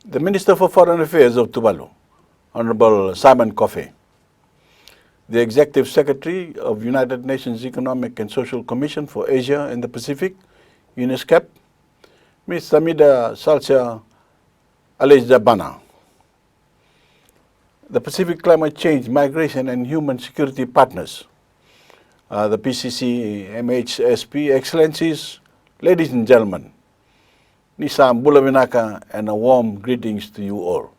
The Minister for Foreign Affairs of Tuvalu, Honorable Simon Coffey, the Executive Secretary of United Nations Economic and Social Commission for Asia and the Pacific, UNESCAP, Ms. Samida Salcia Alejabana, the Pacific Climate Change, Migration and Human Security Partners, the PCCMHS, Excellencies, ladies and gentlemen, Nisam Bulavinaka, and a warm greetings to you all.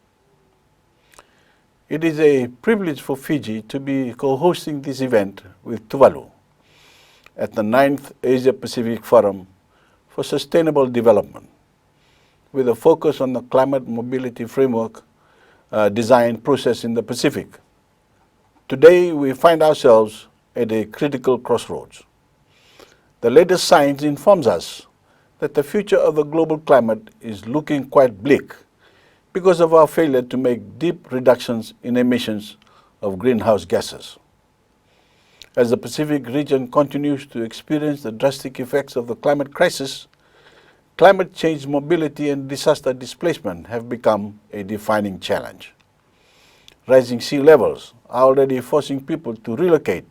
It is a privilege for Fiji to be co-hosting this event with Tuvalu at the 9th Asia-Pacific Forum for Sustainable Development, with a focus on the climate mobility framework design process in the Pacific. Today, we find ourselves at a critical crossroads. The latest science informs us that the future of the global climate is looking quite bleak because of our failure to make deep reductions in emissions of greenhouse gases. As the Pacific region continues to experience the drastic effects of the climate crisis, climate change, mobility and disaster displacement have become a defining challenge. Rising sea levels are already forcing people to relocate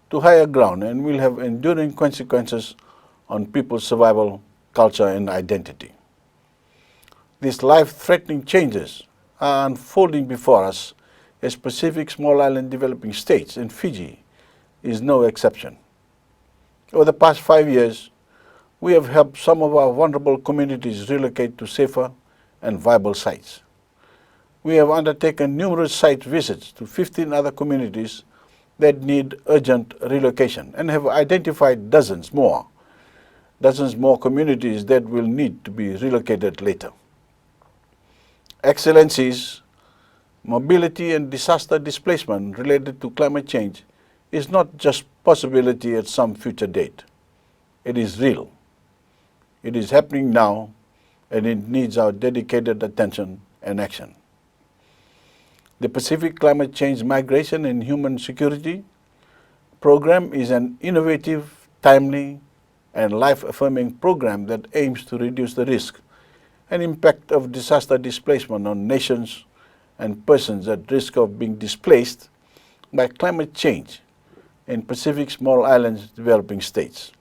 to higher ground and will have enduring consequences on people's survival, culture and identity. These life-threatening changes are unfolding before us as Pacific small island developing states, and Fiji is no exception. Over the past 5 years, we have helped some of our vulnerable communities relocate to safer and viable sites. We have undertaken numerous site visits to 15 other communities that need urgent relocation and have identified dozens more communities that will need to be relocated later. Excellencies, mobility and disaster displacement related to climate change is not just possibility at some future date. It is real. It is happening now, and it needs our dedicated attention and action. The Pacific Climate Change, Migration and Human Security program is an innovative, timely, and life-affirming program that aims to reduce the risk and impact of disaster displacement on nations and persons at risk of being displaced by climate change in Pacific small islands developing states.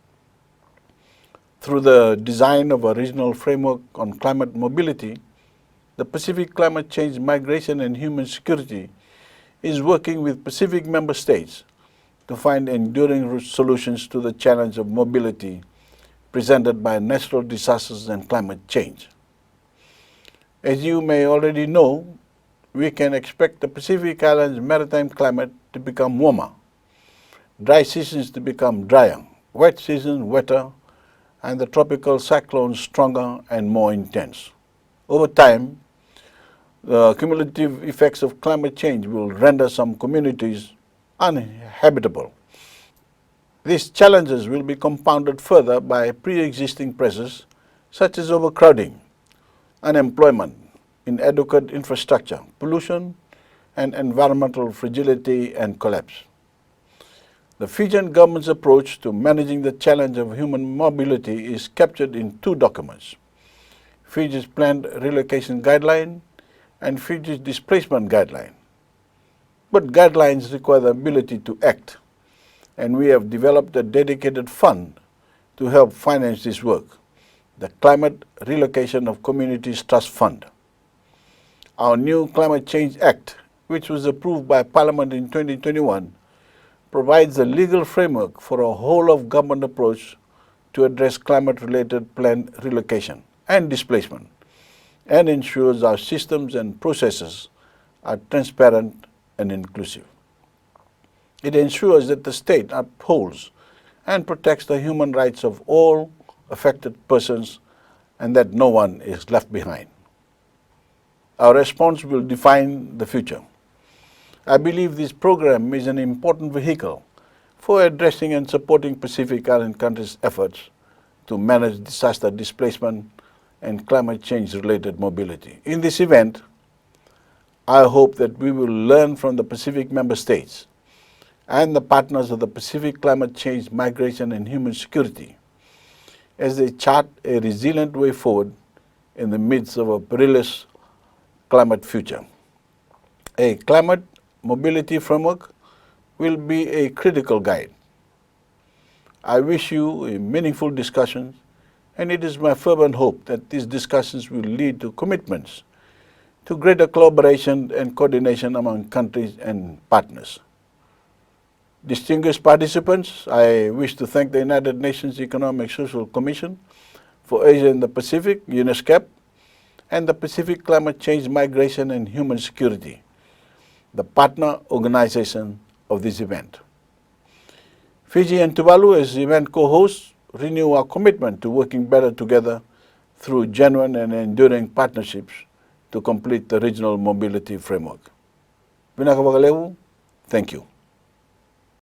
Through the design of a regional framework on climate mobility, the Pacific Climate Change, Migration and Human Security is working with Pacific member states to find enduring solutions to the challenge of mobility presented by natural disasters and climate change. As you may already know, we can expect the Pacific Islands maritime climate to become warmer, dry seasons to become drier, wet seasons wetter, and the tropical cyclones stronger and more intense. Over time, the cumulative effects of climate change will render some communities uninhabitable. These challenges will be compounded further by pre-existing pressures such as overcrowding, unemployment, inadequate infrastructure, pollution, and environmental fragility and collapse. The Fijian government's approach to managing the challenge of human mobility is captured in two documents: Fiji's Planned Relocation Guideline and Fiji's Displacement Guideline. But guidelines require the ability to act, and we have developed a dedicated fund to help finance this work, the Climate Relocation of Communities Trust Fund. Our new Climate Change Act, which was approved by Parliament in 2021, provides a legal framework for a whole-of-government approach to address climate-related planned relocation and displacement, and ensures our systems and processes are transparent and inclusive. It ensures that the state upholds and protects the human rights of all affected persons and that no one is left behind. Our response will define the future. I believe this program is an important vehicle for addressing and supporting Pacific Island countries' efforts to manage disaster displacement and climate change-related mobility. In this event, I hope that we will learn from the Pacific member states and the partners of the Pacific Climate Change, Migration and Human Security as they chart a resilient way forward in the midst of a perilous climate future. A climate mobility framework will be a critical guide. I wish you a meaningful discussion, and it is my fervent hope that these discussions will lead to commitments to greater collaboration and coordination among countries and partners. Distinguished participants, I wish to thank the United Nations Economic Social Commission for Asia and the Pacific, UNESCAP, and the Pacific Climate Change, Migration and Human Security, the partner organization of this event. Fiji and Tuvalu, as event co-hosts, renew our commitment to working better together through genuine and enduring partnerships to complete the regional mobility framework. Vinaka Bagalewu, thank you.